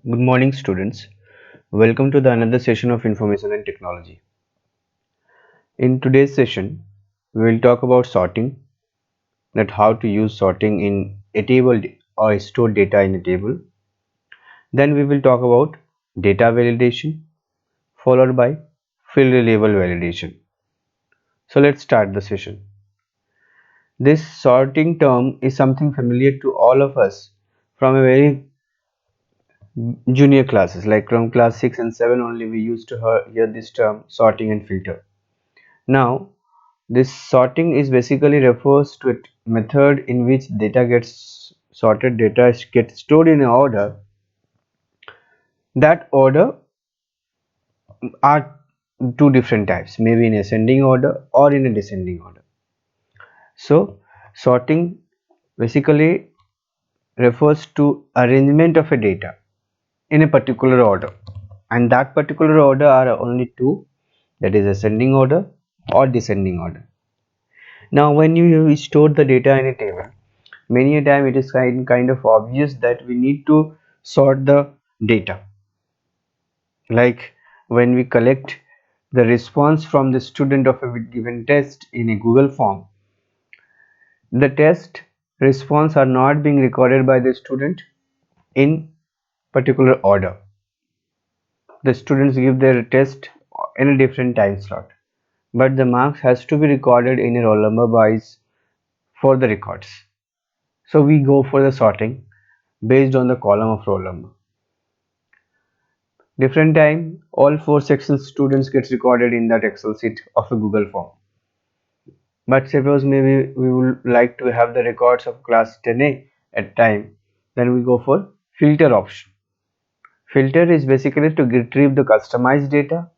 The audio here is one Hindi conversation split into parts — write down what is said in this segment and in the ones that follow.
Good morning, students. Welcome to the another session of Information and Technology. In today's session, we will talk about sorting, that how to use sorting in a table or store data in a table. Then we will talk about data validation, followed by field label validation. So let's start the session. This sorting term is something familiar to all of us from a very junior classes, like from class 6 and 7 only we used to hear this term sorting and filter. Now, this sorting is basically refers to a method in which data gets sorted, data gets stored in an order. That order are two different types, maybe in ascending order or in a descending order. So, sorting basically refers to arrangement of a data in a particular order, and that particular order are only two, that is ascending order or descending order. Now, when you store the data in a table, many a time it is kind of obvious that we need to sort the data, like when we collect the response from the student of a given test in a Google form. The test response are not being recorded by the student in particular order. The students give their test in a different time slot, but the marks has to be recorded in a roll number wise for the records. So we go for the sorting based on the column of roll number. Different time, all four sections students gets recorded in that Excel sheet of a Google form. But suppose maybe we would like to have the records of class 10A at time, then we go for filter option. Filter is basically to retrieve the customized data.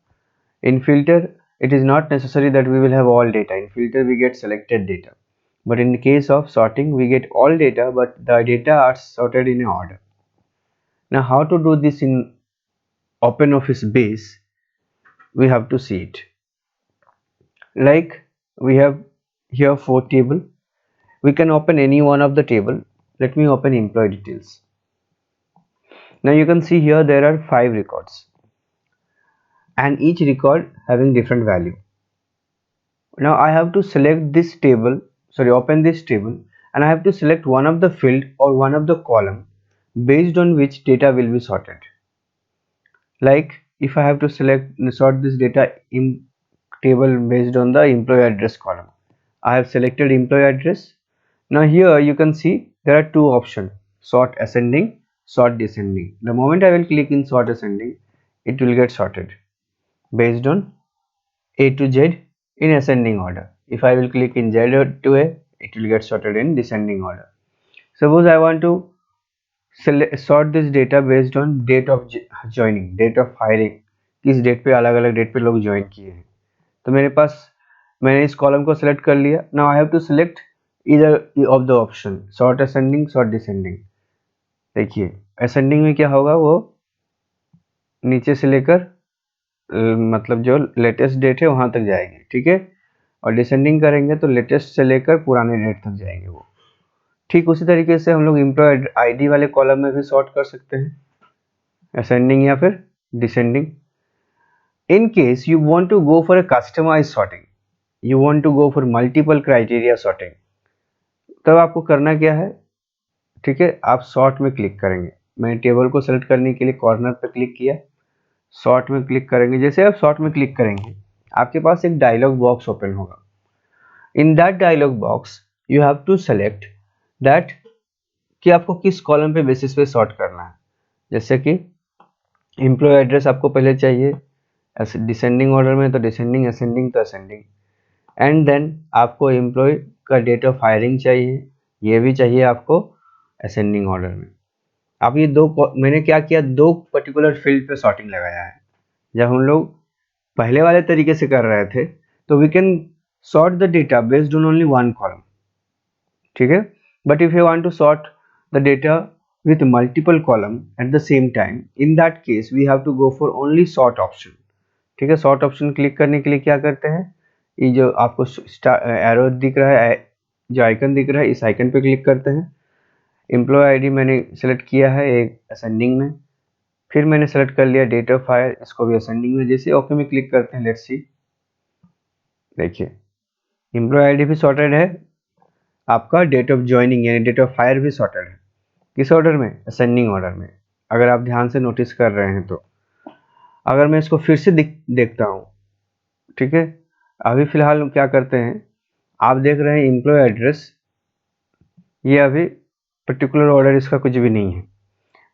In filter, it is not necessary that we will have all data. In filter, we get selected data. But in the case of sorting, we get all data, but the data are sorted in order. Now, how to do this in OpenOffice base? We have to see it. Like we have here four table, we can open any one of the table. Let me open employee details. Now you can see here there are 5 records and each record having different value. Now I have to select this table, sorry, open this table, and I have to select one of the field or one of the column based on which data will be sorted. Like if I have to sort this data in table based on the employee address column, I have selected employee address. Now here you can see there are two options, sort ascending, sort descending. The moment I will click in sort ascending, it will get sorted based on A to Z in ascending order. If I will click in Z to A, it will get sorted in descending order. Suppose I want to sort this data based on date of joining, date of hiring, किस डेट पे अलग अलग डेट पे लोग ज्वाइन किए हैं. तो मेरे पास मैंने इस कॉलम को सिलेक्ट कर लिया. Now I have to select either of the option, sort ascending, sort descending. देखिए असेंडिंग में क्या होगा, वो नीचे से लेकर मतलब जो लेटेस्ट डेट है वहां तक जाएगी, ठीक है. और डिसेंडिंग करेंगे तो लेटेस्ट से लेकर पुराने डेट तक जाएंगे वो. ठीक उसी तरीके से हम लोग एम्प्लॉय आईडी वाले कॉलम में भी सॉर्ट कर सकते हैं, असेंडिंग या फिर descending. In case you want to go for a customized sorting, you want to go for multiple criteria sorting, तब आपको करना क्या है, ठीक है, आप सॉर्ट में क्लिक करेंगे. मैंने टेबल को सेलेक्ट करने के लिए कॉर्नर पर क्लिक किया, सॉर्ट में क्लिक करेंगे. जैसे आप सॉर्ट में क्लिक करेंगे आपके पास एक डायलॉग बॉक्स ओपन होगा. In that dialog box you have to select that कि आपको किस कॉलम पे बेसिस पे सॉर्ट करना है. जैसे कि एम्प्लॉय एड्रेस आपको पहले चाहिए डिसेंडिंग ऑर्डर में, तो डिसेंडिंग, असेंडिंग तो असेंडिंग. एंड देन आपको एम्प्लॉय का डेट ऑफ हायरिंग चाहिए, ये भी चाहिए आपको असेंडिंग ऑर्डर में. अब ये दो, मैंने क्या किया, दो पर्टिकुलर फील्ड पे सॉर्टिंग लगाया है. जब हम लोग पहले वाले तरीके से कर रहे थे तो we can sort the data based on only one column, ठीक है. But if you want to sort the data with multiple column at the same time, in that case we have to go for only sort option. ठीक है, सॉर्ट ऑप्शन क्लिक करने के लिए क्या करते हैं, ये जो आपको एरो दिख रहा है, जो आइकन दिख रहा है, इस आइकन पे क्लिक करते हैं. एम्प्लॉय आईडी मैंने सेलेक्ट किया है एक असेंडिंग में, फिर मैंने सेलेक्ट कर लिया डेट ऑफ हायर, इसको भी असेंडिंग में, जैसे ओके में क्लिक करते हैं, लेट्स सी, देखिए एम्प्लॉय आईडी भी सॉर्टेड है, आपका डेट ऑफ ज्वाइनिंग यानी डेट ऑफ हायर भी सॉर्टेड है। किस ऑर्डर में? असेंडिंग ऑर्डर में, अगर आप ध्यान से नोटिस कर रहे हैं तो। अगर मैं इसको फिर से देखता हूँ, ठीक है, अभी फिलहाल हम क्या करते हैं, आप देख रहे हैं एम्प्लॉय एड्रेस, ये अभी पर्टिकुलर ऑर्डर इसका कुछ भी नहीं है।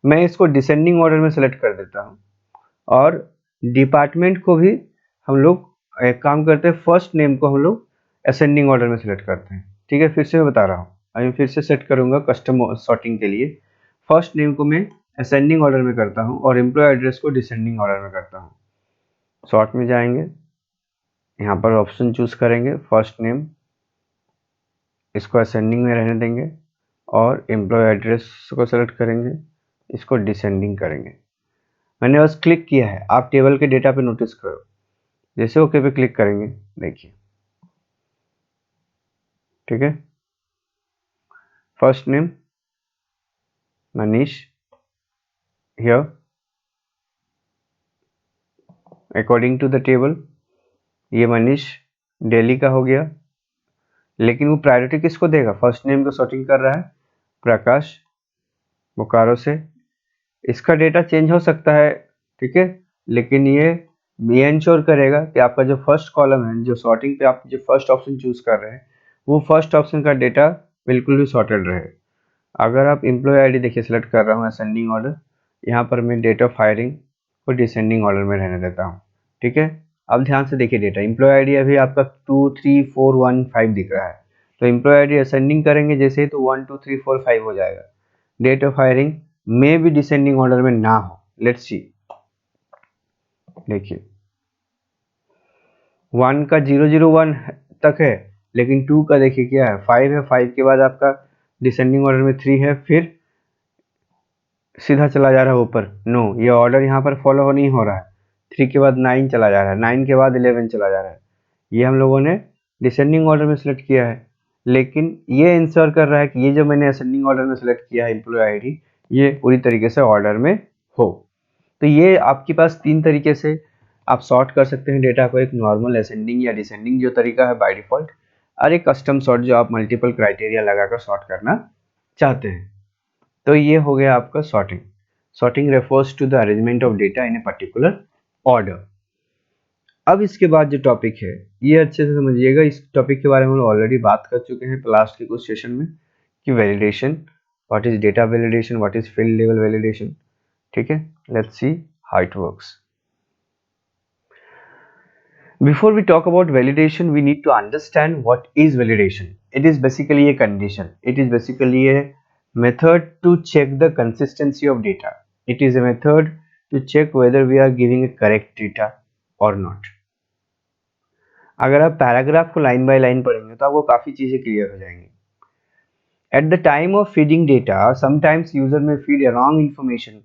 मैं इसको डिसेंडिंग ऑर्डर में सेलेक्ट कर देता हूँ, और डिपार्टमेंट को भी हम लोग एक काम करते हैं, फर्स्ट नेम को हम लोग असेंडिंग ऑर्डर में सेलेक्ट करते हैं। ठीक है, फिर से मैं बता रहा हूँ, अभी फिर से सेट करूँगा कस्टम सॉर्टिंग के लिए। फर्स्ट नेम को मैं असेंडिंग ऑर्डर में करता हूँ और एम्प्लॉय एड्रेस को डिसेंडिंग ऑर्डर में करता हूँ। सॉर्ट में जाएंगे, यहाँ पर ऑप्शन चूज करेंगे, फर्स्ट नेम, इसको असेंडिंग में रहने देंगे, और एम्प्लॉय एड्रेस को सेलेक्ट करेंगे, इसको डिसेंडिंग करेंगे। मैंने बस क्लिक किया है, आप टेबल के डेटा पे नोटिस करो, जैसे ओके पे क्लिक करेंगे, देखिए, ठीक है, first name Manish, here according to the table ये मनीष दिल्ली का हो गया, लेकिन वो प्रायोरिटी किसको देगा? फर्स्ट नेम को सॉर्टिंग कर रहा है, प्रकाश बोकारो से। इसका डेटा चेंज हो सकता है, ठीक है, लेकिन ये इंश्योर करेगा कि आपका जो फर्स्ट कॉलम है, जो सॉर्टिंग पे आप जो फर्स्ट ऑप्शन चूज कर रहे हैं, वो फर्स्ट ऑप्शन का डेटा बिल्कुल भी सॉर्टेड रहे। अगर आप एम्प्लॉय आईडी देखिए, सेलेक्ट कर रहा हूँ असेंडिंग ऑर्डर, यहाँ पर मैं डेट ऑफ हायरिंग को डिसेंडिंग ऑर्डर में रहने देता हूँ। ठीक है, अब ध्यान से देखिए डेटा, एम्प्लॉय आईडी अभी आपका 2 3 4 1 5 दिख रहा है, तो एम्प्लॉय आईडी असेंडिंग करेंगे जैसे ही, तो 1 2 3 4 5 हो जाएगा। डेट ऑफ हायरिंग में भी डिसेंडिंग ऑर्डर में ना हो, लेट्स सी, देखिए 1 का 001 तक है, लेकिन 2 का देखिए क्या है, 5 है, 5 के बाद आपका डिसेंडिंग ऑर्डर में 3 है, फिर सीधा चला जा रहा है ऊपर। नो, ये ऑर्डर यहाँ पर फॉलो नहीं हो रहा है, 3 के बाद 9 चला जा रहा है, 9 के बाद 11 चला जा रहा है। ये हम लोगों ने डिसेंडिंग ऑर्डर में सेलेक्ट किया है, लेकिन ये इंश्योर कर रहा है कि ये जो मैंने असेंडिंग ऑर्डर में सेलेक्ट किया है एम्प्लॉय आईडी, ये पूरी तरीके से ऑर्डर में हो। तो ये आपके पास 3 तरीके से आप सॉर्ट कर सकते हैं डेटा को, एक नॉर्मल असेंडिंग या डिसेंडिंग जो तरीका है बाय डिफॉल्ट, और एक कस्टम सॉर्ट जो आप मल्टीपल क्राइटेरिया लगाकर सॉर्ट करना चाहते हैं। तो ये हो गया आपका sorting. Sorting refers to the arrangement of data in a particular order. अब इसके बाद जो टॉपिक है, ये अच्छे से समझिएगा, इस टॉपिक के बारे में हम ऑलरेडी बात कर चुके हैं लास्ट के कुछ सेशन में, कि validation, what is data validation, what is field level validation. ठीक है, let's see how it works. Before we talk about validation, we need to understand what is validation. It is basically a condition. It is basically a method to check the consistency of data. It is a method to check whether we are giving a correct data or not. अगर आप पैराग्राफ को लाइन बाय लाइन पढ़ेंगे तो आपको काफ़ी चीज़ें क्लियर हो जाएंगी. At the time of feeding data, sometimes user may feed a wrong information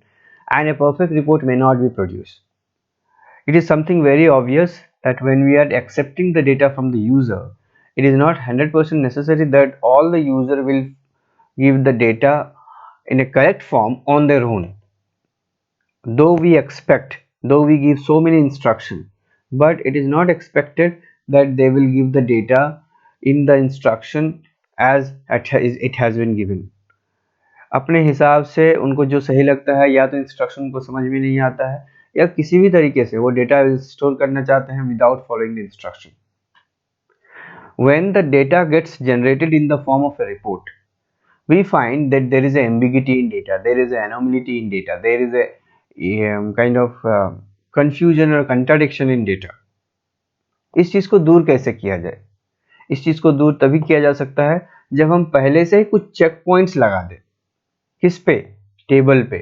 and a perfect report may not be produced. It is something very obvious that when we are accepting the data from the user, it is not 100% necessary that all the user will give the data in a correct form on their own. Though we give so many instructions, but it is not expected that they will give the data in the instruction as it has been given. अपने हिसाब से उनको जो सही लगता है, या तो इंस्ट्रक्शन को समझ में नहीं आता है, या किसी भी तरीके से वो डेटा स्टोर करना चाहते हैं without following the instruction. When the data gets generated in the form of a report, we find that there is an ambiguity in data, there is an anomaly in data, there is a kind of confusion or contradiction in data. इस चीज़ को दूर कैसे किया जाए? इस चीज़ को दूर तभी किया जा सकता है जब हम पहले से ही कुछ चेक पॉइंट्स लगा दें. किस पे? टेबल पे.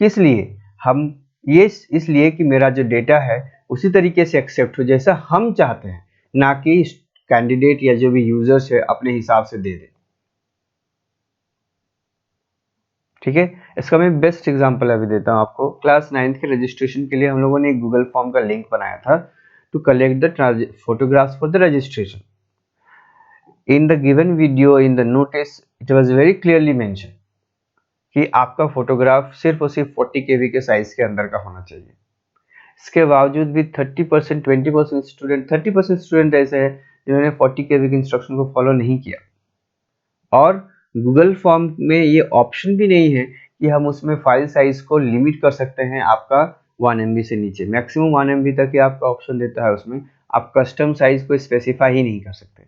किस लिए? हम ये इसलिए कि मेरा जो डेटा है उसी तरीके से एक्सेप्ट हो जैसा हम चाहते हैं, ना कि कैंडिडेट या जो भी यूजर्स है अपने हिसाब से दे दे. ठीक है, इसका मैं बेस्ट एग्जांपल अभी देता हूँ आपको. क्लास 9th के रजिस्ट्रेशन के लिए हम लोगों ने एक गूगल फॉर्म का लिंक बनाया था to collect the photographs for the registration. In the given video, in the notice, it was very clearly mentioned कि आपका फोटोग्राफ सिर्फ और सिर्फ 40 केबी के साइज के अंदर का होना चाहिए। इसके बावजूद भी 30% 20% स्टूडेंट 30% स्टूडेंट ऐसे हैं जिन्होंने 40 केबी के इंस्ट्रक्शन को फॉलो नहीं किया। और गूगल फॉर्म में ये ऑप्शन भी नहीं है कि हम उसमें फाइल साइज को लिमिट कर सकते हैं आपका 1 MB से नीचे। मैक्सिमम 1 MB तक ही आपका ऑप्शन देता है, उसमें आप कस्टम साइज को स्पेसिफाई ही नहीं कर सकते।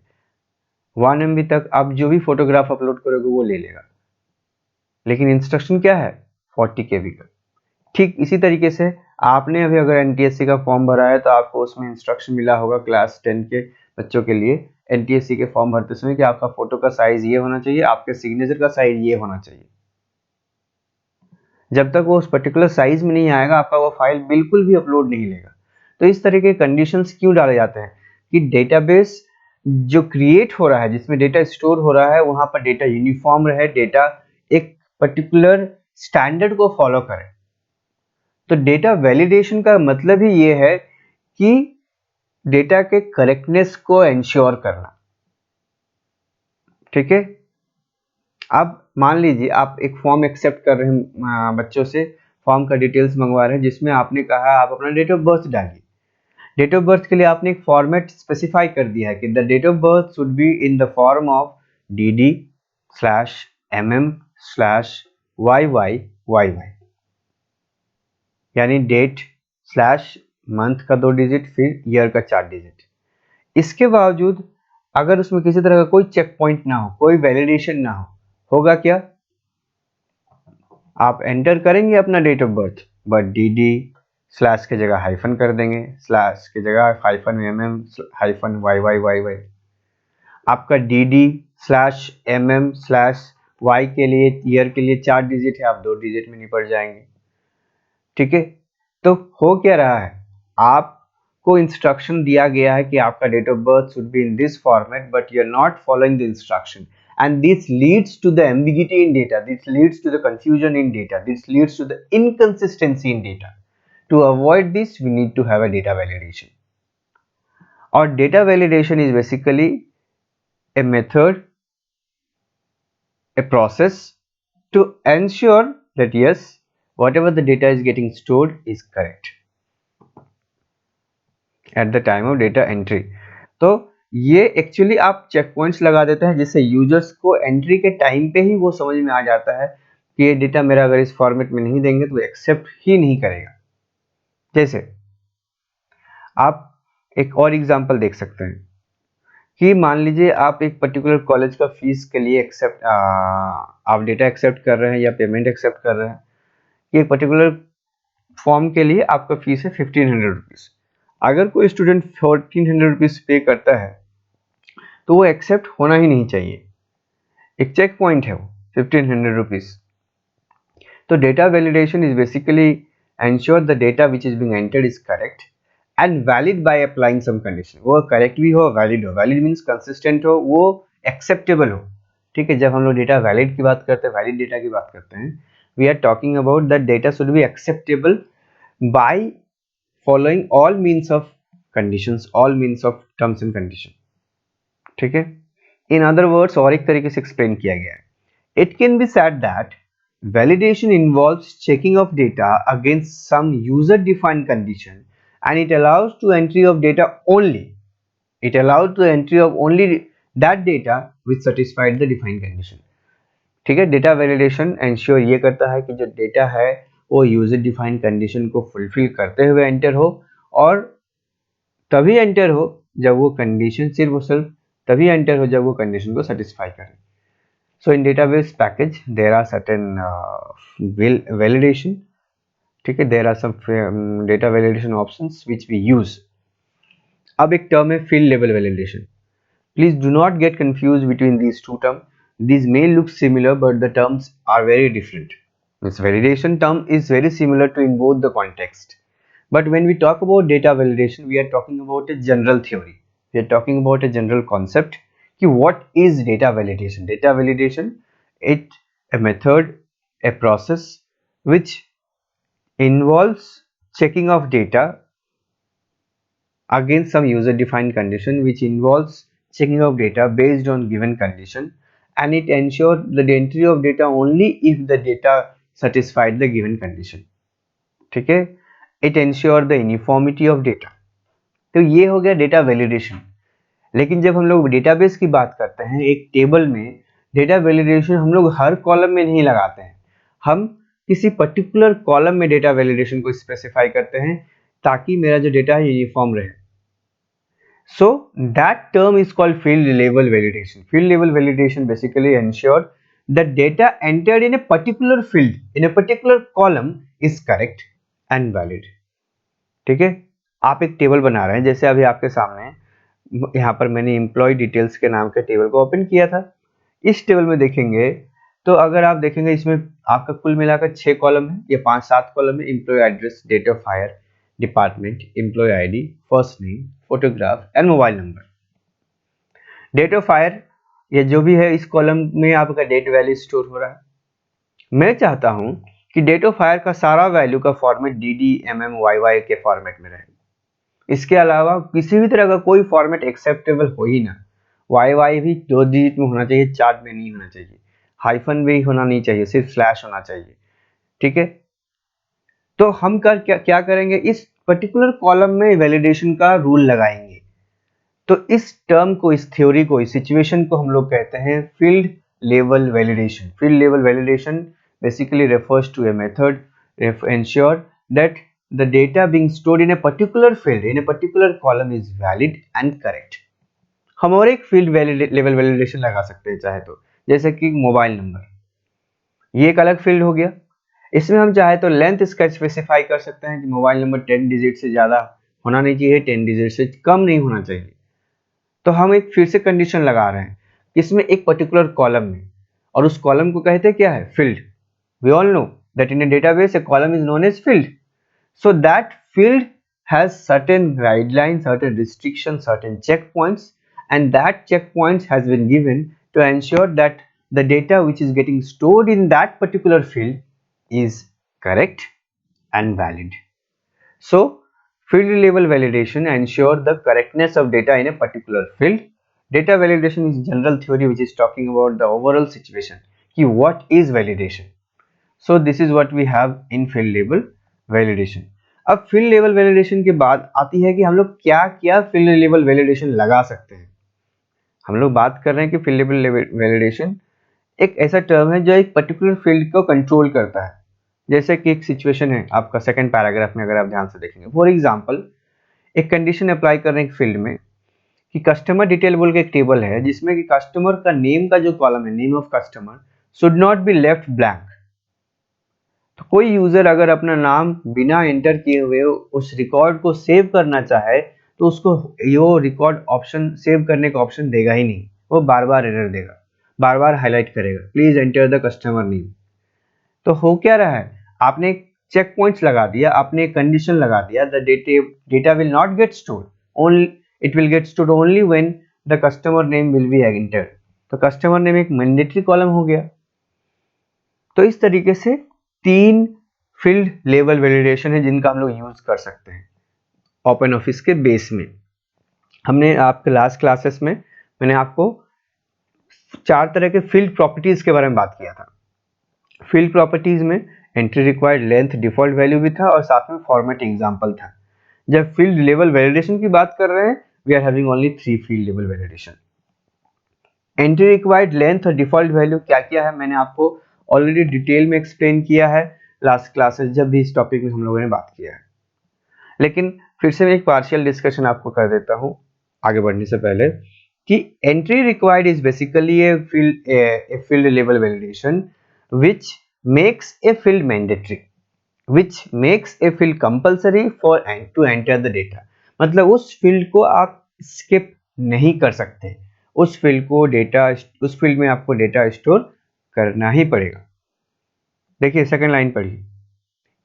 1 MB तक आप जो भी फोटोग्राफ अपलोड करोगे वो ले लेगा, लेकिन इंस्ट्रक्शन क्या है 40 केबी का। ठीक इसी तरीके से आपने अभी अगर एनटीएससी का फॉर्म भरा है तो आपको उसमें इंस्ट्रक्शन मिला होगा क्लास 10 के बच्चों के लिए एनटीएससी के फॉर्म भरते समय कि आपका फोटो का साइज ये होना चाहिए, आपके सिग्नेचर का साइज ये होना चाहिए। जब तक वो उस पर्टिकुलर साइज में नहीं आएगा आपका वो फाइल बिल्कुल भी अपलोड नहीं लेगा। तो इस तरह के कंडीशंस क्यों डाले जाते हैं कि डेटाबेस जो क्रिएट हो रहा है, जिसमें डेटा स्टोर हो रहा है, वहां पर डेटा यूनिफॉर्म रहे, डेटा एक पर्टिकुलर स्टैंडर्ड को फॉलो करे। तो डेटा वैलिडेशन का मतलब ही ये है कि डेटा के करेक्टनेस को एंश्योर करना। ठीक है, अब मान लीजिए आप एक फॉर्म एक्सेप्ट कर रहे हैं बच्चों से, फॉर्म का डिटेल्स मंगवा रहे हैं जिसमें आपने कहा आप अपना डेट ऑफ बर्थ डालिए। डेट ऑफ बर्थ के लिए आपने एक फॉर्मेट स्पेसिफाई कर दिया है कि the date of birth should be in the form of DD/mm/YYYY, यानी डेट स्लैश मंथ का 2 डिजिट फिर ईयर का 4 डिजिट। इसके बावजूद अगर उसमें किसी तरह का कोई चेक पॉइंट ना हो, कोई वैलिडेशन ना हो, होगा क्या, आप एंटर करेंगे अपना date of birth but DD slash की जगह हाइफन कर देंगे, स्लैश की जगह हाइफन MM/YYYY। आपका DD/MM/Y के लिए ईयर के लिए 4 डिजिट है, आप 2 डिजिट में निपट जाएंगे। ठीक है, तो हो क्या रहा है, आपको इंस्ट्रक्शन दिया गया है कि आपका date of birth should be in this format but you are not following the instruction and this leads to the ambiguity in data, this leads to the confusion in data, this leads to the inconsistency in data. To avoid this we need to have a data validation, or data validation is basically a method, a process to ensure that yes, whatever the data is getting stored is correct at the time of data entry. तो ये एक्चुअली आप चेक पॉइंट्स लगा देते हैं जिससे यूजर्स को एंट्री के टाइम पे ही वो समझ में आ जाता है कि ये डेटा मेरा अगर इस फॉर्मेट में नहीं देंगे तो एक्सेप्ट ही नहीं करेगा। जैसे आप एक और एग्जांपल देख सकते हैं कि मान लीजिए आप एक पर्टिकुलर कॉलेज का फीस के लिए आप डेटा एक्सेप्ट कर रहे हैं या पेमेंट एक्सेप्ट कर रहे हैं कि एक पर्टिकुलर फॉर्म के लिए आपका फीस है 1500 रुपीज़। अगर कोई स्टूडेंट 1400 रुपीज़ पे करता है तो वो एक्सेप्ट होना ही नहीं चाहिए, एक चेक पॉइंट है वो 1500 रुपीज़। तो data validation is basically ensure the data which is being entered is correct and valid by applying some condition. वो करेक्ट भी हो, वैलिड हो, वैलिड मीन्स कंसिस्टेंट हो, वो एक्सेप्टेबल हो। ठीक है, जब हम लोग डेटा वैलिड की बात करते हैं, वैलिड डेटा की बात करते हैं, we are talking about that data should be acceptable by following all means of conditions, all means of terms and condition. ठीक है, इन अदर वर्ड्स और एक तरीके से एक्सप्लेन किया गया है, it can be said that validation involves checking of data against some user defined condition and it allows to entry of data only, it allows to entry of only that data which satisfied the defined condition। ठीक है, डेटा वैलिडेशन एंश्योर ये करता है कि जो डेटा है वो यूजर डिफाइंड कंडीशन को फुलफिल करते हुए एंटर हो, और तभी एंटर हो जब वो कंडीशन सिर्फ तभी एंटर हो जब वो कंडीशन को सेटिस्फाई करे। So in database package there are certain validation, ठीक है, there are some data validation options which we use। अब एक term है field level validation। Please do not get confused between these two terms, these may look similar but the terms are very different। This validation term is very similar to in both the context, but when we talk about data validation we are talking about a general theory, we are talking about a general concept कि what is data validation। Data validation it a method, a process which involves checking of data against some user defined condition, which involves checking of data based on given condition and it ensure the entry of data only if the data satisfied the given condition. ठीक है, it ensure the uniformity of data. तो ये हो गया डेटा वैलिडेशन. लेकिन जब हम लोग डेटाबेस की बात करते हैं, एक टेबल में डेटा वैलिडेशन हम लोग हर कॉलम में नहीं लगाते हैं, हम किसी पर्टिकुलर कॉलम में डेटा वैलिडेशन को स्पेसिफाई करते हैं ताकि मेरा जो डेटा है यूनिफॉर्म रहे. So that term is called field level validation. Field level validation basically ensure that data entered in a particular field, in a particular column is correct and valid. ठीक है, आप एक टेबल बना रहे हैं, जैसे अभी आपके सामने यहाँ पर मैंने एम्प्लॉय डिटेल्स के नाम के टेबल को ओपन किया था. इस टेबल में देखेंगे तो अगर आप देखेंगे इसमें आपका कुल मिलाकर 6 कॉलम है या 5-7 कॉलम है. Employ address, date of hire, department, employ ID, first name, photograph and mobile number. Date of hire ये जो भी है इस कॉलम में आपका डेट वैल्यू स्टोर हो रहा है. मैं चाहता हूं कि डेट ऑफ हायर का सारा वैल्यू का फॉर्मेट डी, mm, yy के फॉर्मेट में रहे. इसके अलावा किसी भी तरह का कोई फॉर्मेट एक्सेप्टेबल हो ही ना. yy भी 2 डिजिट में होना चाहिए, 4 में नहीं होना चाहिए. हाइफन भी होना नहीं चाहिए, सिर्फ स्लैश होना चाहिए. ठीक है, तो हम क्या करेंगे, इस पर्टिकुलर कॉलम में वैलिडेशन का रूल लगाएंगे. तो इस टर्म को, इस थ्योरी को, इस सिचुएशन को हम लोग कहते हैं field level validation. Field level validation basically refers to a method ensure that the data being stored in a particular field, in a particular column is valid and correct. हम और एक फील्ड लेवल वैलिडेशन लगा सकते हैं चाहे तो, जैसे कि मोबाइल नंबर, ये एक अलग फील्ड हो गया. इसमें हम चाहे तो लेंथ इसका स्पेसिफाई कर सकते हैं कि मोबाइल नंबर 10 डिजिट से ज़्यादा होना नहीं चाहिए, 10 डिजिट से कम नहीं होना चाहिए. तो हम एक फिर से कंडीशन लगा रहे हैं इसमें एक पर्टिकुलर कॉलम में, और उस कॉलम को कहते हैं क्या है, field. We all know that in a database a column is known as field. So that field has certain guideline, certain restriction, certain checkpoints, and that checkpoints has been given to ensure that the data which is getting stored in that particular field is correct and valid. So field level validation ensure the correctness of data in a particular field. Data validation is general theory which is talking about the overall situation कि what is validation. So this is what we have in field level validation. अब field level validation के बाद आती है कि हम लोग क्या क्या field level validation लगा सकते हैं. हम लोग बात कर रहे हैं कि फील्ड लेवल वैलिडेशन एक ऐसा टर्म है जो एक पर्टिकुलर फील्ड को कंट्रोल करता है. जैसे कि एक सिचुएशन है आपका सेकंड पैराग्राफ में, अगर आप ध्यान से देखेंगे, फॉर एग्जांपल एक कंडीशन अप्लाई कर रहे हैं एक फील्ड में कि कस्टमर डिटेल बोल के एक टेबल है जिसमें कि कस्टमर का नेम का जो कॉलम है, name of customer, should not be left blank. तो कोई यूजर अगर अपना नाम बिना एंटर किए हुए उस रिकॉर्ड को सेव करना चाहे तो उसको यो रिकॉर्ड ऑप्शन, सेव करने का ऑप्शन देगा ही नहीं. वो बार बार एरर देगा, बार बार हाईलाइट करेगा, please enter the customer name. तो हो क्या रहा है, आपने चेक पॉइंट्स लगा दिया, आपने कंडीशन लगा दिया, the data will not get stored, only it will get stored only when the customer name will be entered. तो कस्टमर नेम एक मैंडेटरी कॉलम हो गया. तो इस तरीके से 3 फील्ड लेवल वैलिडेशन है जिनका हम लोग यूज कर सकते हैं ओपन ऑफिस के बेस में. हमने आपके लास्ट क्लासेस में मैंने आपको 4 तरह के फील्ड प्रॉपर्टीज के बारे में बात किया था. फील्ड प्रॉपर्टीज में entry required, length, default value भी था और साथ में फॉर्मेट एग्जांपल था. जब फील्ड लेवल वैलिडेशन की बात कर रहे हैं, we are having only 3 field level validation. Entry required, length और डिफॉल्ट वैल्यू क्या क्या है मैंने आपको ऑलरेडी डिटेल में एक्सप्लेन किया है लास्ट क्लासेस जब भी इस टॉपिक में हम लोगों ने बात किया है. लेकिन फिर से मैं एक पार्शियल डिस्कशन आपको कर देता हूं आगे बढ़ने से पहले कि entry required is basically a field level validation which makes a field mandatory, which makes a field compulsory for to enter the data. मतलब उस फील्ड को आप स्किप नहीं कर सकते, उस फील्ड को डेटा, उस फील्ड में आपको डेटा स्टोर करना ही पड़ेगा. देखिए सेकंड लाइन पढ़िए.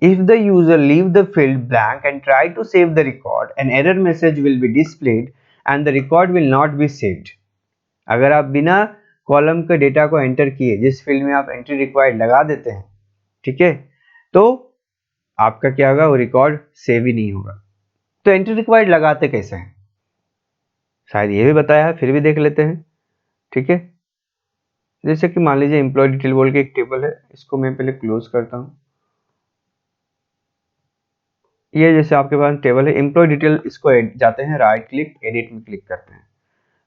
If the user leave the field blank and try to save the record, an error message will be displayed and the record will not be saved. अगर आप बिना कॉलम के डेटा को एंटर किए जिस फील्ड में आप एंट्री रिक्वायर्ड लगा देते हैं, ठीक है, तो आपका क्या होगा, वो रिकॉर्ड सेव ही नहीं होगा. तो एंट्री रिक्वायर्ड लगाते कैसे हैं, शायद ये भी बताया है, फिर भी देख लेते हैं. ठीक है, जैसे कि मान लीजिए एम्प्लॉय डिटेल बोल के एक टेबल है, इसको मैं पहले क्लोज करता हूँ। ये जैसे आपके पास टेबल है एम्प्लॉय डिटेल, इसको जाते हैं राइट क्लिक एडिट में क्लिक करते हैं।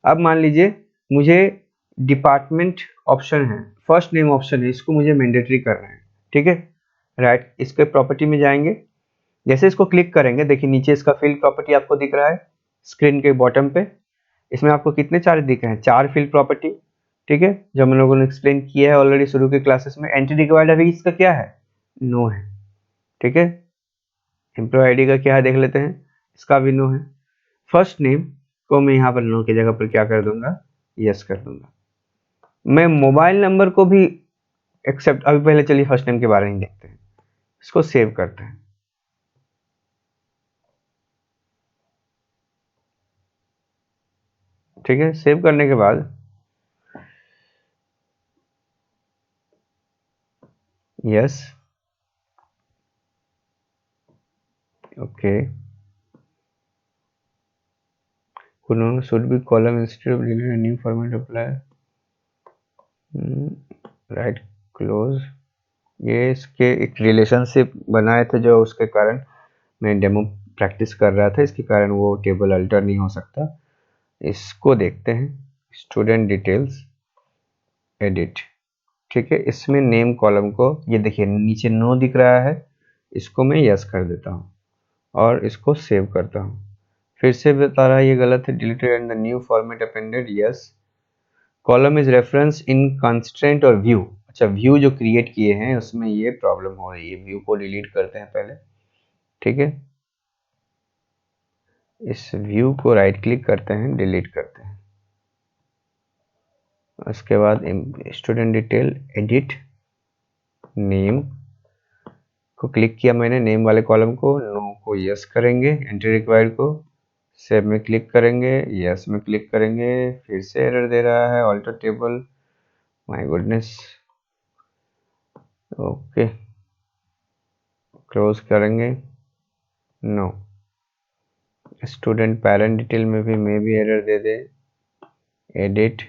अब मान लीजिए मुझे डिपार्टमेंट ऑप्शन है, फर्स्ट नेम ऑप्शन है, इसको मुझे मैंडेटरी करना है। ठीक है, राइट इसके प्रॉपर्टी में जाएंगे, जैसे इसको क्लिक करेंगे देखिए नीचे इसका फील्ड प्रॉपर्टी आपको दिख रहा है स्क्रीन के बॉटम पे। इसमें आपको कितने चार्ज दिख रहे हैं? 4 फील्ड प्रॉपर्टी। ठीक है, जो हम लोगों ने एक्सप्लेन किया है ऑलरेडी शुरू के क्लासेस में। एंट्री रिक्वायर्ड अभी इसका क्या है? नो है। ठीक है, एम्प्लॉय आईडी का क्या है देख लेते हैं, इसका भी नो है। फर्स्ट नेम को मैं यहाँ पर नो की जगह पर क्या कर दूंगा? यस कर दूंगा। मैं मोबाइल नंबर को भी एक्सेप्ट, अभी पहले चलिए फर्स्ट नेम के बारे में देखते हैं। इसको सेव करते हैं। ठीक है, सेव करने के बाद yes, okay, should be column instead of delete a new format apply, right close. ये इसके एक रिलेशनशिप बनाए थे जो उसके कारण मैं डेमो प्रैक्टिस कर रहा था, इसके कारण वो टेबल अल्टर नहीं हो सकता। इसको देखते हैं, स्टूडेंट डिटेल्स एडिट। ठीक है, इसमें नेम कॉलम को ये देखिए नीचे नो दिख रहा है, इसको मैं यस कर देता हूँ और इसको सेव करता हूँ। फिर से बता रहा है ये गलत है, deleted and the new format appended yes. Column is reference in constraint और व्यू। अच्छा, व्यू जो क्रिएट किए हैं उसमें ये प्रॉब्लम हो रही है, व्यू को डिलीट करते हैं पहले। ठीक है, इस व्यू को राइट क्लिक करते हैं, डिलीट करते हैं। उसके बाद स्टूडेंट डिटेल एडिट नेम को क्लिक किया मैंने, नेम वाले कॉलम को, नो को यस करेंगे, एंट्री रिक्वायर्ड को सेव में क्लिक करेंगे, यस में क्लिक करेंगे। फिर से एरर दे रहा है, alter table, my goodness. Okay, close करेंगे, नो। स्टूडेंट पेरेंट डिटेल में भी मे भी एरर दे दे, edit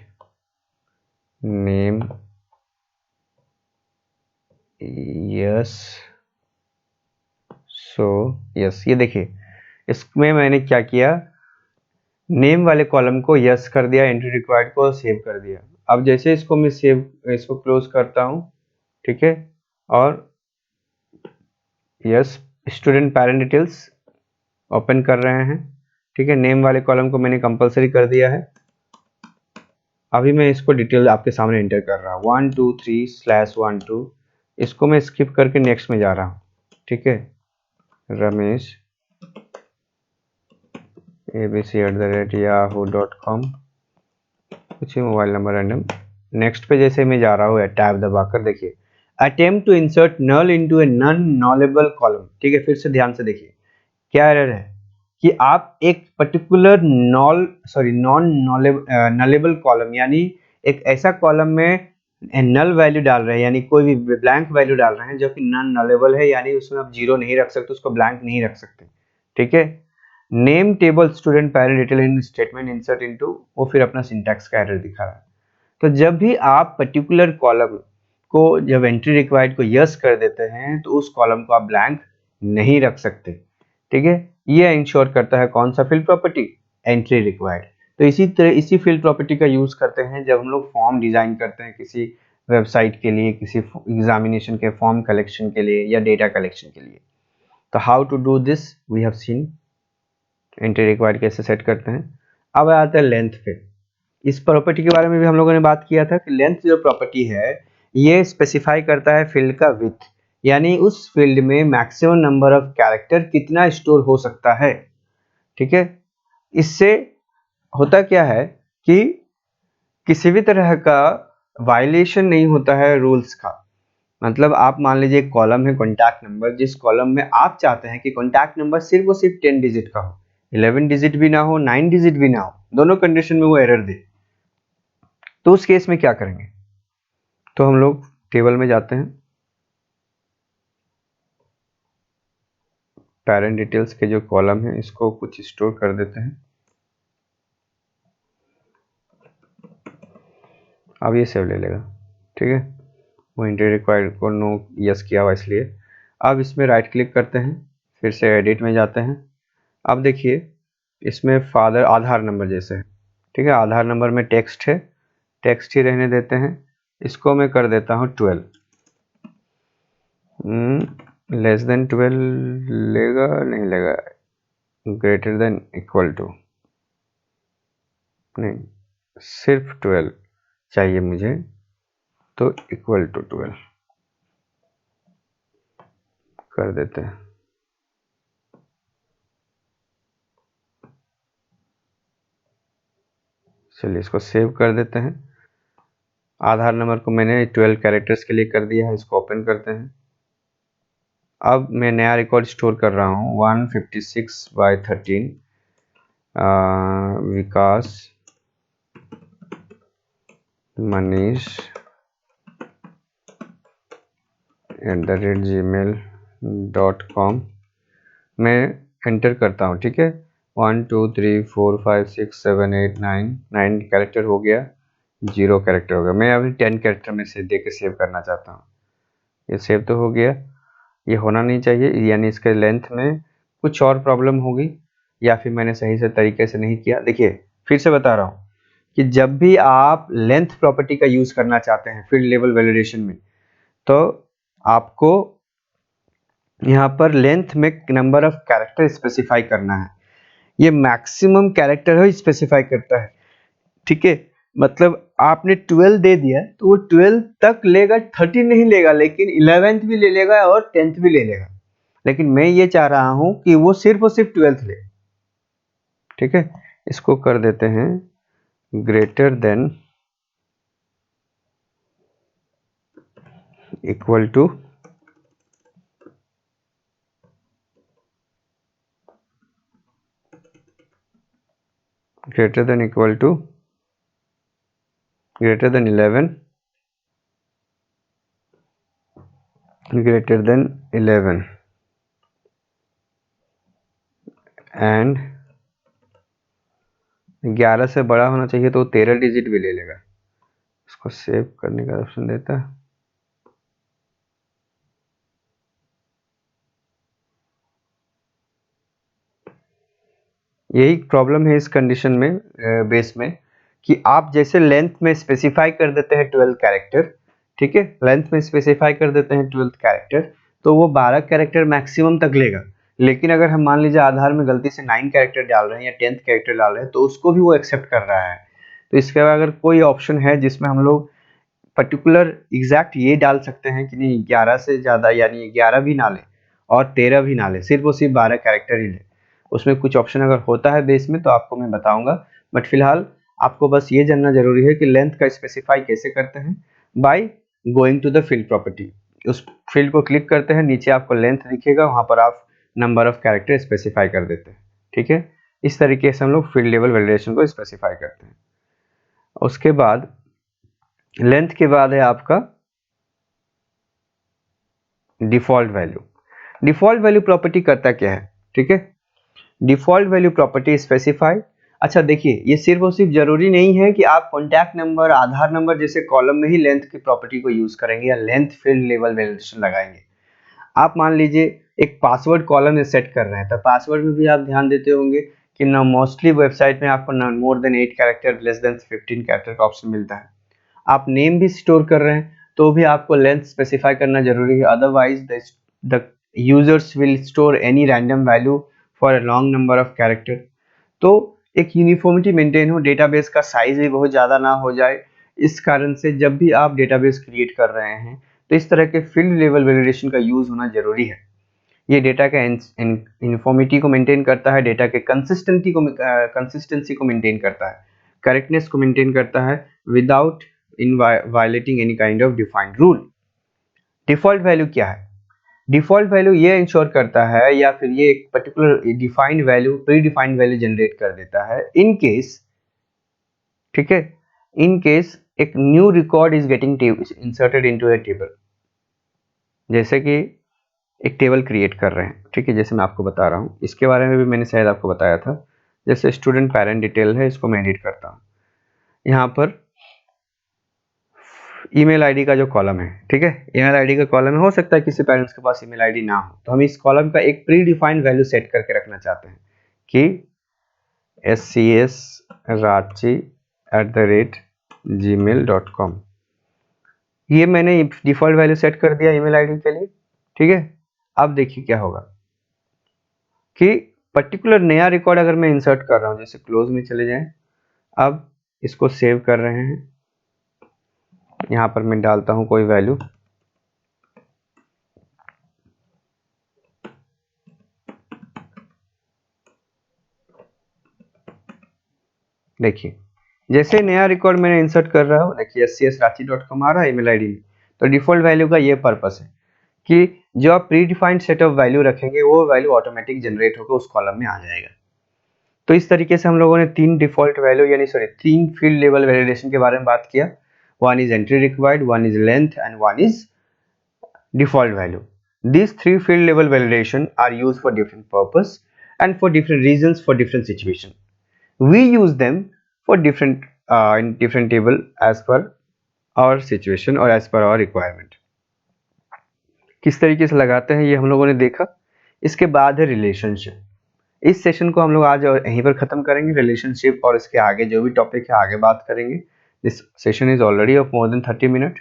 name yes, so yes. ये देखिए इसमें मैंने क्या किया, नेम वाले कॉलम को यस कर दिया, एंट्री रिक्वायर्ड को सेव कर दिया। अब जैसे इसको मैं इसको क्लोज करता हूँ, ठीक है, और yes student parent details open कर रहे हैं। ठीक है, नेम वाले कॉलम को मैंने कंपलसरी कर दिया है। अभी मैं इसको डिटेल आपके सामने एंटर कर रहा हूँ, 123/12। इसको मैं स्किप करके नेक्स्ट में जा रहा हूँ। ठीक है, रमेश abc@yahoo.com, कुछ मोबाइल नंबर रैंडम। नेक्स्ट पे जैसे मैं जा रहा हूँ टैब दबाकर, देखिए attempt to insert null into a non nullable column. ठीक है, फिर से ध्यान से देखिए क्या एरर है कि आप एक पर्टिकुलर नॉन नलेबल कॉलम, यानी एक ऐसा कॉलम में नल वैल्यू डाल रहे हैं, यानी कोई भी ब्लैंक वैल्यू डाल रहे हैं जो कि नॉन नलेबल है, यानी उसमें आप जीरो नहीं रख सकते, उसको ब्लैंक नहीं रख सकते। ठीक है, name table student parent detail in statement insert into, वो फिर अपना सिंटैक्स का एरर दिखा रहा है। तो जब भी आप पर्टिकुलर कॉलम को जब एंट्री रिक्वायर्ड को यस कर देते हैं तो उस कॉलम को आप ब्लैंक नहीं रख सकते। ठीक है, ये इंश्योर करता है कौन सा फील्ड प्रॉपर्टी? Entry required. तो इसी तरह इसी फील्ड प्रॉपर्टी का यूज करते हैं जब हम लोग फॉर्म डिजाइन करते हैं किसी वेबसाइट के लिए, किसी एग्जामिनेशन के फॉर्म कलेक्शन के लिए या डेटा कलेक्शन के लिए। तो how to do this we have seen, entry required कैसे सेट करते हैं। अब आता है लेंथ पे। इस प्रॉपर्टी के बारे में भी हम लोगों ने बात किया था कि लेंथ जो प्रॉपर्टी है ये स्पेसिफाई करता है फील्ड का विड्थ, यानी उस फील्ड में मैक्सिमम नंबर ऑफ कैरेक्टर कितना स्टोर हो सकता है। ठीक है, इससे होता क्या है कि किसी भी तरह का वायलेशन नहीं होता है रूल्स का। मतलब आप मान लीजिए एक कॉलम है कॉन्टैक्ट नंबर, जिस कॉलम में आप चाहते हैं कि कॉन्टैक्ट नंबर सिर्फ और सिर्फ 10 डिजिट का हो, 11 डिजिट भी ना हो, 9 डिजिट भी ना हो, दोनों कंडीशन में वो एरर दे, तो उस केस में क्या करेंगे? तो हम लोग टेबल में जाते हैं, पेरेंट डिटेल्स के जो कॉलम है इसको कुछ स्टोर कर देते हैं। अब ये सेव ले लेगा। ठीक है, वो एंट्री रिक्वायर्ड को नो यस किया हुआ इसलिए। अब इसमें राइट क्लिक करते हैं, फिर से एडिट में जाते हैं। अब देखिए इसमें फादर आधार नंबर जैसे है, ठीक है, आधार नंबर में टेक्स्ट है, टेक्स्ट ही रहने देते हैं। इसको मैं कर देता हूँ 12, लेस देन 12 लेगा नहीं लेगा, ग्रेटर देन इक्वल टू, नहीं सिर्फ 12 चाहिए मुझे, तो इक्वल टू 12 कर देते हैं। चलिए इसको सेव कर देते हैं। आधार नंबर को मैंने 12 कैरेक्टर्स के लिए कर दिया है, इसको ओपन करते हैं। अब मैं नया रिकॉर्ड स्टोर कर रहा हूँ 156/13 विकास मनीष @gmail.com मैं एंटर करता हूँ, ठीक है। 1 2 3 4 5 6 7 8 9 कैरेक्टर हो गया, 0 कैरेक्टर हो गया। मैं अभी 10 कैरेक्टर में से दे के सेव करना चाहता हूँ। ये सेव तो हो गया, ये होना नहीं चाहिए, यानी इसके लेंथ में कुछ और प्रॉब्लम होगी या फिर मैंने सही से तरीके से नहीं किया। देखिए फिर से बता रहा हूँ कि जब भी आप लेंथ प्रॉपर्टी का यूज़ करना चाहते हैं फील्ड लेवल वैलिडेशन में, तो आपको यहाँ पर लेंथ में नंबर ऑफ कैरेक्टर स्पेसिफाई करना है। ये मैक्सिमम कैरेक्टर है स्पेसिफाई करता है, ठीक है। मतलब आपने 12 दे दिया तो वो 12 तक लेगा, 13 नहीं लेगा, लेकिन 11th भी ले लेगा और 10th भी ले लेगा। लेकिन मैं ये चाह रहा हूं कि वो सिर्फ और सिर्फ 12th ले, ठीक है। इसको कर देते हैं greater than equal to, greater than equal to, greater than 11, greater than 11 and 11 से बड़ा होना चाहिए, तो 13 डिजिट भी ले लेगा। इसको सेव करने का ऑप्शन देता है। यही प्रॉब्लम है इस कंडीशन में, बेस में, कि आप जैसे लेंथ में स्पेसिफाई कर देते हैं 12 कैरेक्टर, ठीक है, लेंथ में स्पेसिफाई कर देते हैं 12 कैरेक्टर, तो वो 12 कैरेक्टर मैक्सिमम तक लेगा। लेकिन अगर हम मान लीजिए आधार में गलती से 9 कैरेक्टर डाल रहे हैं या 10th कैरेक्टर डाल रहे हैं, तो उसको भी वो एक्सेप्ट कर रहा है। तो इसके बाद अगर कोई ऑप्शन है जिसमें हम लोग पर्टिकुलर एग्जैक्ट ये डाल सकते हैं कि नहीं 11 से ज़्यादा, यानी 11 भी ना ले और 13 भी ना ले, सिर्फ वो सिर्फ 12 कैरेक्टर ही ले, उसमें कुछ ऑप्शन अगर होता है बेस में तो आपको मैं बताऊंगा। बट फिलहाल आपको बस ये जानना जरूरी है कि लेंथ का स्पेसिफाई कैसे करते हैं, by going to the field property. उस फील्ड को क्लिक करते हैं, नीचे आपको लेंथ दिखेगा, वहां पर आप नंबर ऑफ कैरेक्टर स्पेसिफाई कर देते हैं, ठीक है। इस तरीके से हम लोग फील्ड लेवल वैलिडेशन को स्पेसिफाई करते हैं। उसके बाद लेंथ के बाद है आपका default value. Default value property करता क्या है, ठीक है। डिफॉल्ट वैल्यू प्रॉपर्टी स्पेसिफाई, अच्छा देखिए ये सिर्फ और सिर्फ जरूरी नहीं है कि आप कॉन्टैक्ट नंबर, आधार नंबर जैसे कॉलम में ही लेंथ की प्रॉपर्टी को यूज करेंगे या लेंथ फील्ड लेवल वैलिडेशन लगाएंगे। आप मान लीजिए एक पासवर्ड कॉलम में सेट कर रहे हैं, तो पासवर्ड में भी आप ध्यान देते होंगे कि ना मोस्टली वेबसाइट में आपको ना more than 8 character, less than 15 character का ऑप्शन मिलता है। आप नेम भी स्टोर कर रहे हैं तो भी आपको लेंथ स्पेसिफाई करना जरूरी है, otherwise the users will store any random value for a long number of character. तो एक यूनिफॉर्मिटी मेंटेन हो, डेटाबेस का साइज भी बहुत ज़्यादा ना हो जाए। इस कारण से जब भी आप डेटाबेस क्रिएट कर रहे हैं तो इस तरह के फील्ड लेवल वैलिडेशन का यूज होना जरूरी है। ये डेटा का यूनिफॉर्मिटी को मेंटेन करता है, डेटा के कंसिस्टेंसी को मेंटेन करता है, करेक्टनेस को मेंटेन करता है without in violating any kind of defined rule. Default value क्या है? डिफॉल्ट वैल्यू ये इंश्योर करता है या फिर ये एक particular defined value, pre defined value generate कर देता है इन केस, ठीक है, इन केस एक new record is getting inserted into A table. जैसे कि एक टेबल क्रिएट कर रहे हैं, ठीक है, जैसे मैं आपको बता रहा हूँ, इसके बारे में भी मैंने शायद आपको बताया था। जैसे स्टूडेंट पेरेंट डिटेल है, इसको मैं एडिट करता हूँ। यहाँ पर ईमेल आईडी का जो कॉलम है, ठीक है, ईमेल आईडी का कॉलम है, हो सकता है किसी पेरेंट्स के पास ईमेल आईडी ना हो, तो हम इस कॉलम का एक प्री डिफाइंड वैल्यू सेट करके रखना चाहते हैं कि scsrachi@gmail.com। ये मैंने डिफॉल्ट वैल्यू सेट कर दिया ईमेल आईडी के लिए, ठीक है। अब देखिए क्या होगा कि पर्टिकुलर नया रिकॉर्ड अगर मैं इंसर्ट कर रहा हूँ, जैसे क्लोज में चले जाएं, अब इसको सेव कर रहे हैं, यहाँ पर मैं डालता हूँ कोई वैल्यू, देखिए जैसे नया रिकॉर्ड मैंने इंसर्ट कर रहा हूँ, देखिए scsrachi.com आ रहा है ईमेल आईडी में। तो डिफॉल्ट वैल्यू का ये पर्पस है कि जो आप pre defined set of value रखेंगे वो वैल्यू ऑटोमेटिक जनरेट होकर उस कॉलम में आ जाएगा। तो इस तरीके से हम लोगों ने तीन डिफॉल्ट वैल्यू यानी सॉरी तीन फील्ड लेवल वैलिडेशन के बारे में बात किया। One is entry required, one is length and one is default value. These three field level validation are used for different purpose and for different reasons for different situation. We use them for different in different table as per our situation or as per our requirement. किस तरीके से लगाते हैं ये हम लोगों ने देखा। इसके बाद है रिलेशनशिप। इस सेशन को हम लोग आज यहीं पर खत्म करेंगे। रिलेशनशिप और इसके आगे जो भी टॉपिक है आगे बात करेंगे। This session is already of more than 30 minute.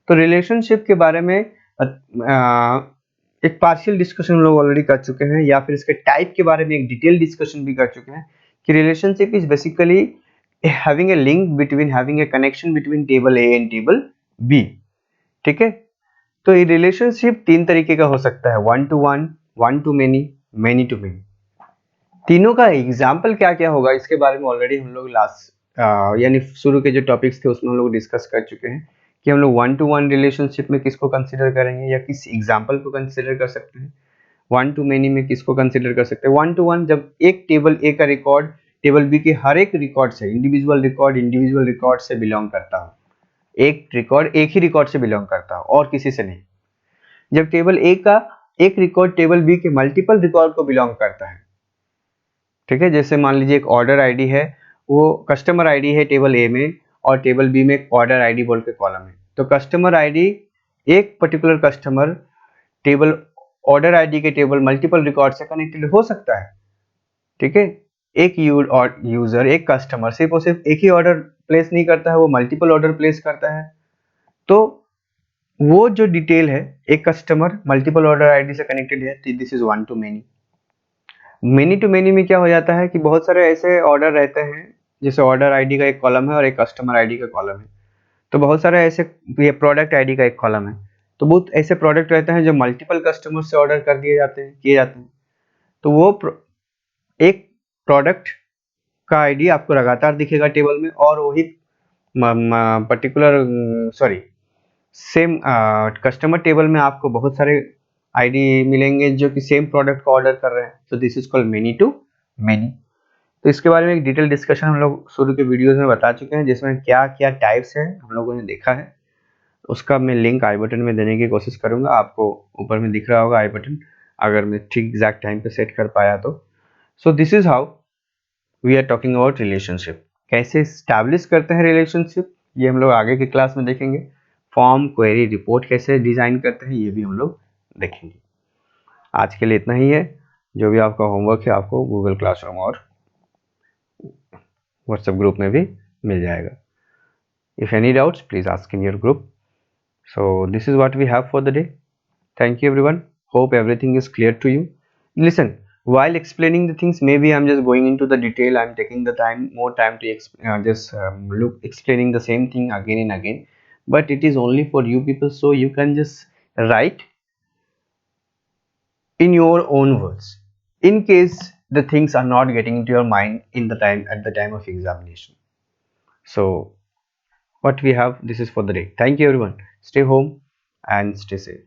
तो रिलेशनशिप के बारे में एक पार्शियल डिस्कशन हम लोग ऑलरेडी कर चुके हैं, या फिर इसके टाइप के बारे में एक डिटेल डिस्कशन भी कर चुके हैं कि relationship is basically having a link between having a connection between table A and table B, ठीक है। तो ये रिलेशनशिप तीन तरीके का हो सकता है, one to one, one to many, many to many. तीनों का एग्जाम्पल क्या क्या होगा इसके बारे में ऑलरेडी हम लोग लास्ट यानी शुरू के जो टॉपिक्स थे उसमें हम लोग डिस्कस कर चुके हैं कि हम लोग वन टू वन रिलेशनशिप में किसको कंसिडर करेंगे या किस एग्जाम्पल को कंसिडर कर सकते हैं। वन टू मेनी में किसको कंसिडर कर सकते हैं। वन टू वन जब एक टेबल ए का रिकॉर्ड टेबल बी के हर एक रिकॉर्ड से इंडिविजुअल रिकॉर्ड से बिलोंग करता हो, एक रिकॉर्ड एक ही रिकॉर्ड से बिलोंग करता हो और किसी से नहीं। जब टेबल ए का एक रिकॉर्ड टेबल बी के मल्टीपल रिकॉर्ड को बिलोंग करता है, ठीक है। जैसे मान लीजिए एक ऑर्डर आईडी है, वो कस्टमर आईडी है टेबल ए में और टेबल बी में एक ऑर्डर आईडी बोल के कॉलम है। तो कस्टमर आईडी एक particular customer table order ID के टेबल मल्टीपल रिकॉर्ड से कनेक्टेड हो सकता है, ठीक है। एक यूजर एक कस्टमर सिर्फ और सिर्फ एक ही ऑर्डर प्लेस नहीं करता है, वो मल्टीपल ऑर्डर प्लेस करता है। तो वो जो डिटेल है एक कस्टमर मल्टीपल ऑर्डर आईडी से कनेक्टेड है, this is one to many. Many to many में क्या हो जाता है कि बहुत सारे ऐसे ऑर्डर रहते हैं, जैसे ऑर्डर आईडी का एक कॉलम है और एक कस्टमर आईडी का कॉलम है। तो बहुत सारे ऐसे, ये प्रोडक्ट आईडी का एक कॉलम है, तो बहुत ऐसे प्रोडक्ट रहते हैं जो मल्टीपल कस्टमर से ऑर्डर कर दिए जाते हैं किए जाते हैं। तो वो एक प्रोडक्ट का आईडी आपको लगातार दिखेगा टेबल में और वही particular sorry same customer table में आपको बहुत सारे आईडी मिलेंगे जो कि सेम प्रोडक्ट का ऑर्डर कर रहे हैं। तो this is called many to many. तो इसके बारे में एक डिटेल डिस्कशन हम लोग शुरू के वीडियोस में बता चुके हैं, जिसमें क्या क्या टाइप्स हैं हम लोगों ने देखा है। उसका मैं लिंक आई बटन में देने की कोशिश करूंगा, आपको ऊपर में दिख रहा होगा आई बटन, अगर मैं ठीक एग्जैक्ट टाइम पे सेट कर पाया तो। So this is how we are talking about relationship. कैसे स्टैब्लिश करते हैं रिलेशनशिप ये हम लोग आगे की क्लास में देखेंगे। फॉर्म क्वेरी रिपोर्ट कैसे डिजाइन करते हैं ये भी हम लोग देखेंगे। आज के लिए इतना ही है। जो भी आपका होमवर्क है आपको गूगल क्लासरूम और व्हाट्सएप ग्रुप में भी मिल जाएगा। If any doubts please ask in your group. So this is what we have for the day. Thank you everyone. Hope everything is clear to you. Listen, while explaining the things, maybe I'm just going into the detail. I'm taking the more time to just look explaining the same thing again and again. But it is only for you people, so you can just write in your own words. In case the things are not getting into your mind in the time at the time of examination. So what we have, this is for the day. Thank you everyone. Stay home and stay safe.